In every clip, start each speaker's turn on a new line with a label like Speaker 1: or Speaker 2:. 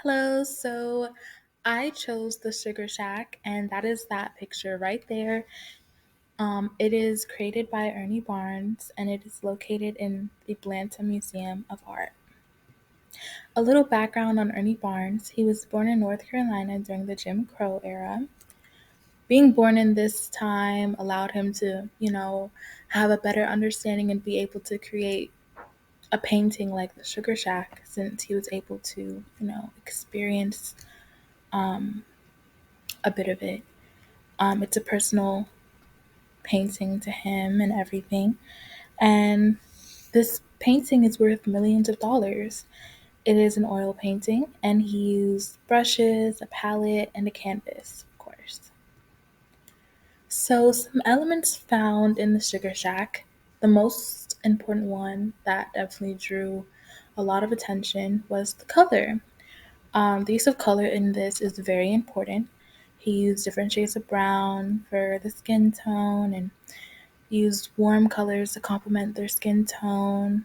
Speaker 1: Hello, so I chose the Sugar Shack, and that is that picture right there. It is created by Ernie Barnes, and it is located in the Atlanta Museum of Art. A little background on Ernie Barnes: he was born in North Carolina during the Jim Crow era. Being born in this time allowed him to, have a better understanding and be able to create a painting like the Sugar Shack since he was able to, experience um, a bit of it. It's a personal painting to him and everything. And this painting is worth millions of dollars. It is an oil painting, and he used brushes, a palette, and a canvas, of course. So, some elements found in the Sugar Shack. The most important one that definitely drew a lot of attention was the color. The use of color in this is very important. He used different shades of brown for the skin tone and used warm colors to complement their skin tone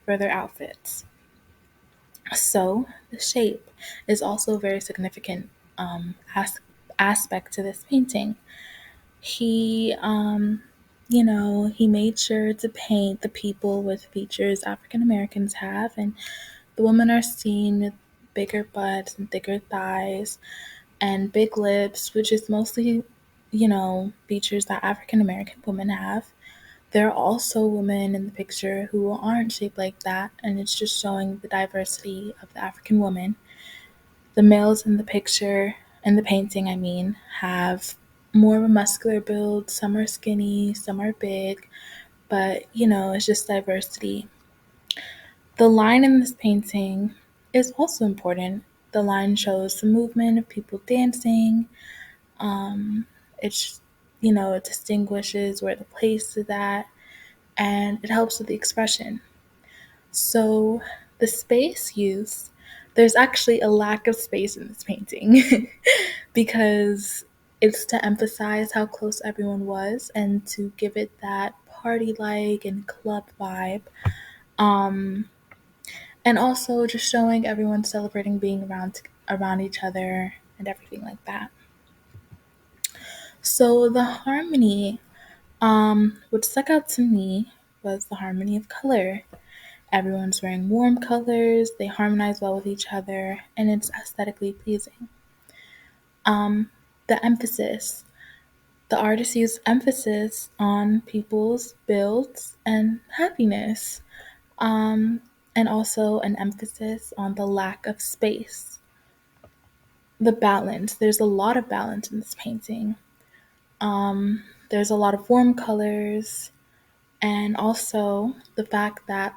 Speaker 1: for their outfits. So, the shape is also a very significant aspect to this painting. He made sure to paint the people with features African Americans have, and the women are seen with bigger butts and thicker thighs and big lips, which is mostly, features that African American women have. There are also women in the picture who aren't shaped like that, and it's just showing the diversity of the African woman. The males in the picture, in the painting, have more of a muscular build. Some are skinny, some are big, but it's just diversity. The line in this painting is also important. The line shows the movement of people dancing. Um, it's, it distinguishes where the place is at, and it helps with the expression. So, the space use, there's actually a lack of space in this painting because it's to emphasize how close everyone was and to give it that party like and club vibe. Um, and also just showing everyone celebrating being around each other and everything like that. So the harmony, what stuck out to me was the harmony of color. Everyone's wearing warm colors, they harmonize well with each other, and it's aesthetically pleasing. Um, the emphasis. The artist used emphasis on people's builds and happiness, um, and also an emphasis on the lack of space. The balance. There's a lot of balance in this painting. There's a lot of warm colors, and also the fact that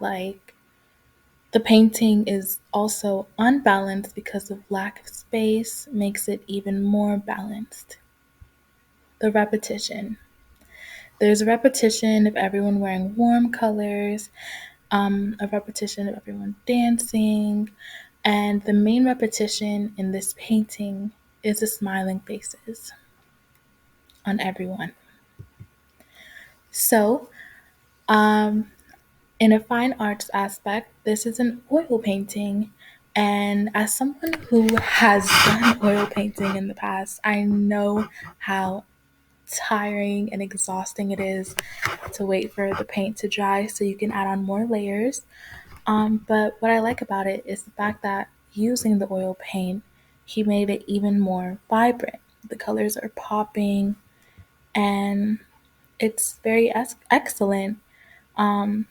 Speaker 1: the painting is also unbalanced because of lack of space makes it even more balanced. The repetition. There's a repetition of everyone wearing warm colors, a repetition of everyone dancing, and the main repetition in this painting is the smiling faces on everyone. So, um, in a fine arts aspect, this is an oil painting. And as someone who has done oil painting in the past, I know how tiring and exhausting it is to wait for the paint to dry so you can add on more layers. But what I like about it is the fact that using the oil paint, he made it even more vibrant. The colors are popping, and it's very excellent. Um,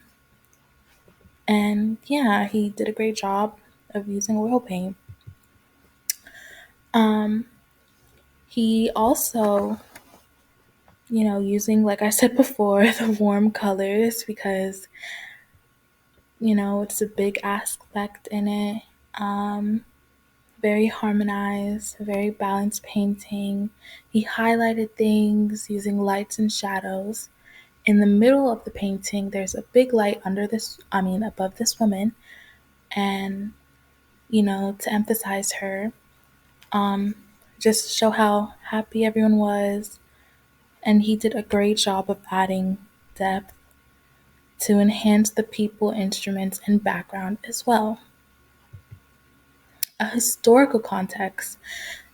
Speaker 1: and yeah, he did a great job of using oil paint. Um, he also, using, like I said before, the warm colors because, it's a big aspect in it. Um, Very harmonized, very balanced painting. He highlighted things using lights and shadows. In the middle of the painting, there's a big light above this woman, and to emphasize her, um, just show how happy everyone was. And he did a great job of adding depth to enhance the people, instruments, and background as well. A historical context.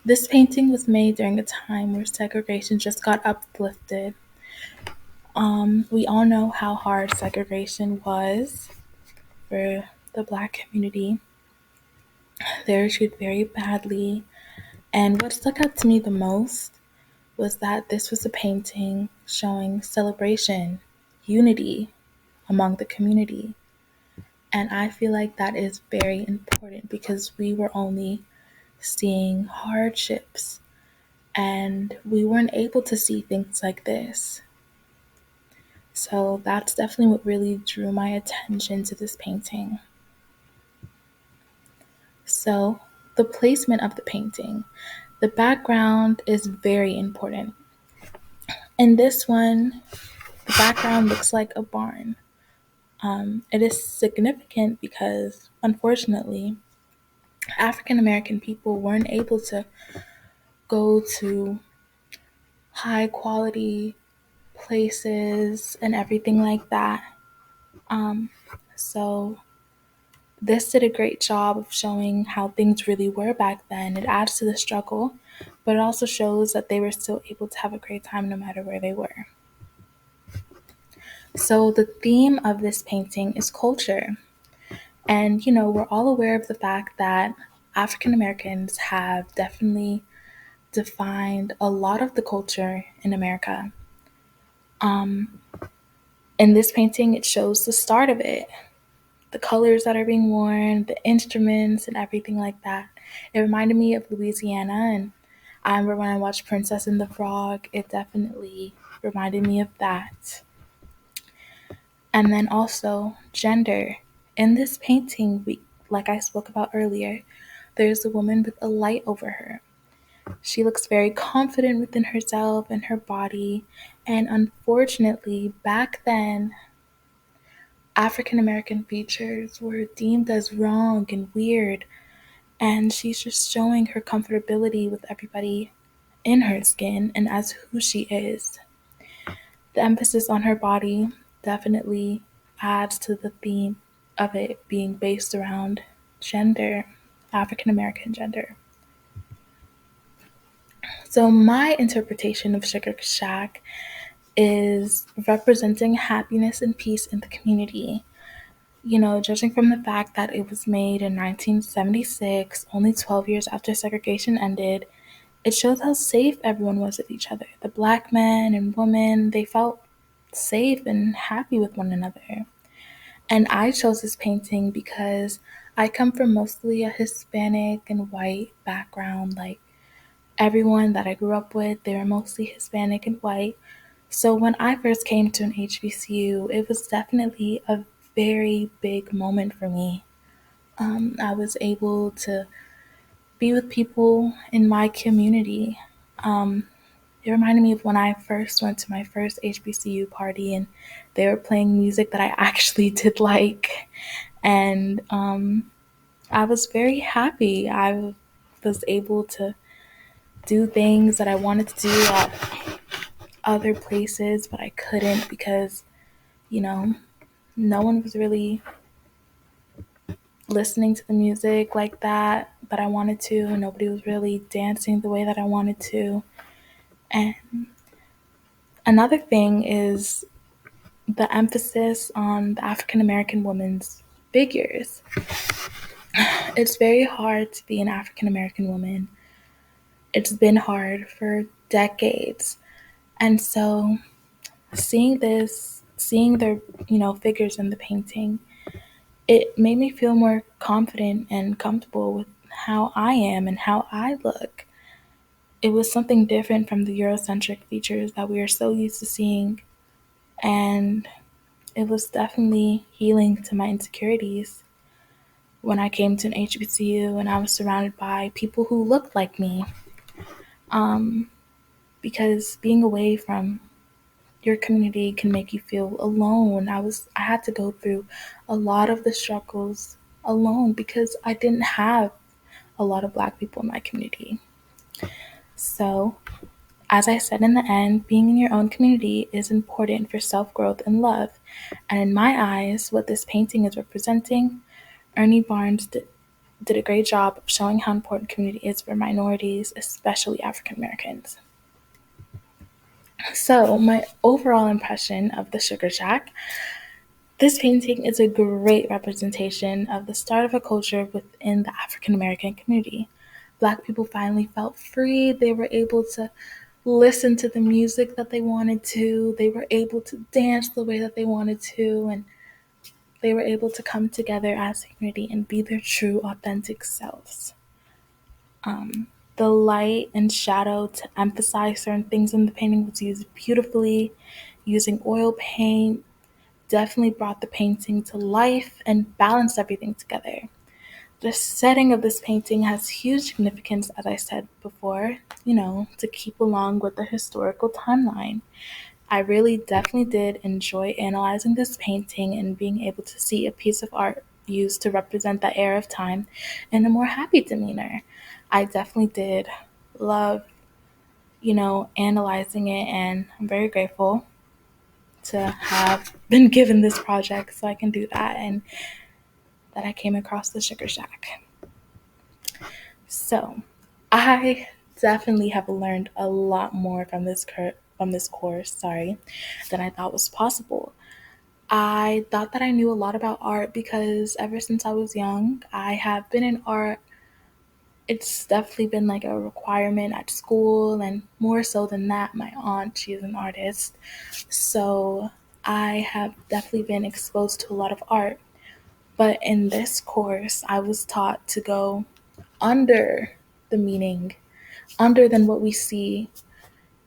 Speaker 1: This painting was made during a time where segregation just got uplifted. We all know how hard segregation was for the Black community. They were treated very badly. And what stuck out to me the most was that this was a painting showing celebration, unity among the community. And I feel like that is very important because we were only seeing hardships and we weren't able to see things like this. So that's definitely what really drew my attention to this painting. So, the placement of the painting. The background is very important. In this one, the background looks like a barn. It is significant because, unfortunately, African American people weren't able to go to high quality places and everything like that. Um, so this did a great job of showing how things really were back then. It adds to the struggle, but it also shows that they were still able to have a great time no matter where they were. So the theme of this painting is culture. And, we're all aware of the fact that African Americans have definitely defined a lot of the culture in America. Um, in this painting, it shows the start of it, the colors that are being worn, the instruments, and everything like that. It reminded me of Louisiana, and I remember when I watched Princess and the Frog, it definitely reminded me of that. And then also gender. In this painting, like I spoke about earlier, there's a woman with a light over her. She looks very confident within herself and her body. And unfortunately, back then, African American features were deemed as wrong and weird. And she's just showing her comfortability with everybody in her skin and as who she is. The emphasis on her body definitely adds to the theme of it being based around gender, African American gender. So, my interpretation of Sugar Shack is representing happiness and peace in the community. Judging from the fact that it was made in 1976, only 12 years after segregation ended, it shows how safe everyone was with each other. The Black men and women, they felt safe and happy with one another. And I chose this painting because I come from mostly a Hispanic and white background. Like everyone that I grew up with, they were mostly Hispanic and white. So when I first came to an HBCU, it was definitely a very big moment for me. I was able to be with people in my community. It reminded me of when I first went to my first HBCU party and they were playing music that I actually did like. And I was very happy. I was able to do things that I wanted to do at other places, but I couldn't because, you know, no one was really listening to the music like that I wanted to. Nobody was really dancing the way that I wanted to. And another thing is the emphasis on the African American woman's figures. It's very hard to be an African American woman. It's been hard for decades. And so seeing their, figures in the painting, it made me feel more confident and comfortable with how I am and how I look. It was something different from the Eurocentric features that we are so used to seeing. And it was definitely healing to my insecurities when I came to an HBCU and I was surrounded by people who looked like me. Um, because being away from your community can make you feel alone. I had to go through a lot of the struggles alone because I didn't have a lot of Black people in my community. So, as I said in the end, being in your own community is important for self-growth and love. And in my eyes, what this painting is representing, Ernie Barnes did a great job of showing how important community is for minorities, especially African Americans. So, my overall impression of the Sugar Shack, this painting is a great representation of the start of a culture within the African American community. Black people finally felt free. They were able to listen to the music that they wanted to. They were able to dance the way that they wanted to. And they were able to come together as a community and be their true, authentic selves. The light and shadow to emphasize certain things in the painting was used beautifully. Using oil paint definitely brought the painting to life and balanced everything together. The setting of this painting has huge significance, as I said before, to keep along with the historical timeline. I really definitely did enjoy analyzing this painting and being able to see a piece of art used to represent that era of time in a more happy demeanor. I definitely did love, analyzing it, and I'm very grateful to have been given this project so I can do that and that I came across the Sugar Shack. So, I definitely have learned a lot more from this course, than I thought was possible. I thought that I knew a lot about art because ever since I was young, I have been in art. It's definitely been like a requirement at school, and more so than that, my aunt, she is an artist. So I have definitely been exposed to a lot of art. But in this course, I was taught to go under the meaning, under than what we see.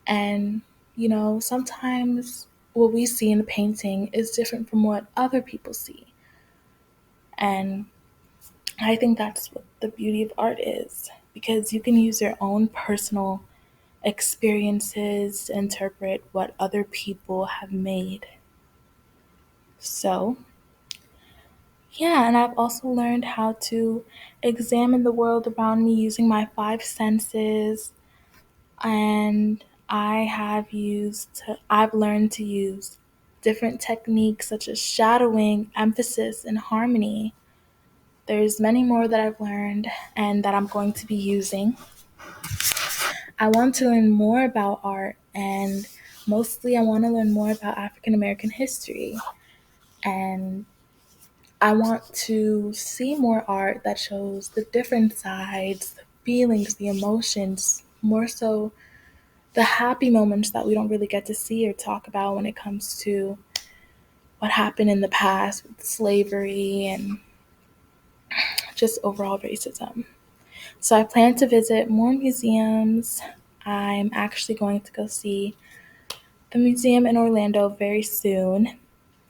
Speaker 1: And, sometimes what we see in the painting is different from what other people see. And I think that's what the beauty of art is, because you can use your own personal experiences to interpret what other people have made. So, yeah, and I've also learned how to examine the world around me using my five senses, and I've learned to use different techniques such as shadowing, emphasis, and harmony. There's many more that I've learned and that I'm going to be using. I want to learn more about art, and mostly I want to learn more about African American history. And I want to see more art that shows the different sides, the feelings, the emotions, more so the happy moments that we don't really get to see or talk about when it comes to what happened in the past with slavery and just overall racism. So I plan to visit more museums. I'm actually going to go see the museum in Orlando very soon,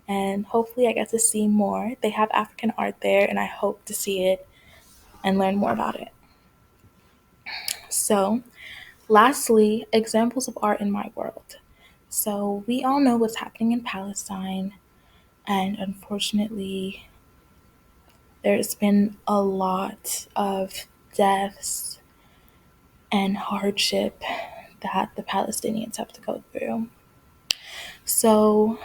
Speaker 1: and hopefully I get to see more. They have African art there, and I hope to see it and learn more about it. So, lastly, examples of art in my world. So, we all know what's happening in Palestine, and unfortunately, there's been a lot of deaths and hardship that the Palestinians have to go through. So,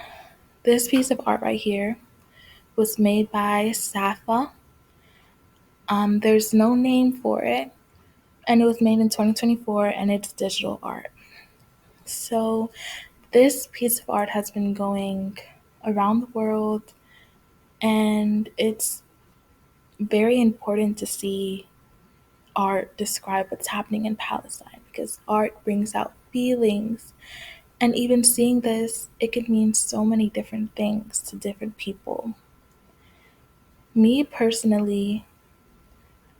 Speaker 1: this piece of art right here was made by Safa. There's no name for it, and it was made in 2024, and it's digital art. So, this piece of art has been going around the world, and it's very important to see art describe what's happening in Palestine because art brings out feelings. And even seeing this, it could mean so many different things to different people. Me personally,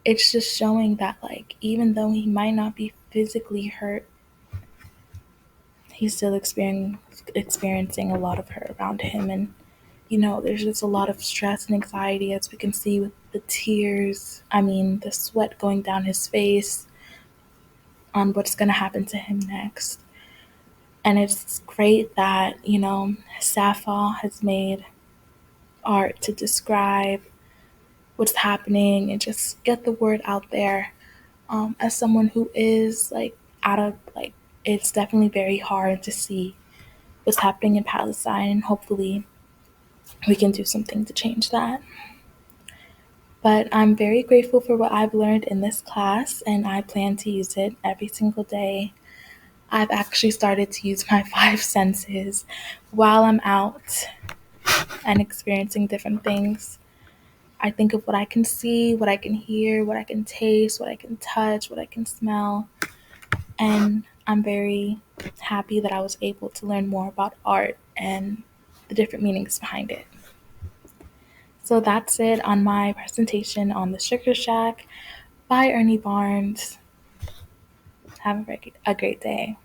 Speaker 1: it's just showing that, like, even though he might not be physically hurt, he's still experiencing a lot of hurt around him. And, there's just a lot of stress and anxiety, as we can see with the the sweat going down his face on what's going to happen to him next. And it's great that, Safa has made art to describe what's happening and just get the word out there. As someone who is it's definitely very hard to see what's happening in Palestine, and hopefully we can do something to change that. But I'm very grateful for what I've learned in this class, and I plan to use it every single day. I've actually started to use my five senses while I'm out and experiencing different things. I think of what I can see, what I can hear, what I can taste, what I can touch, what I can smell. And I'm very happy that I was able to learn more about art and the different meanings behind it. So that's it on my presentation on the Sugar Shack by Ernie Barnes. Have a great day.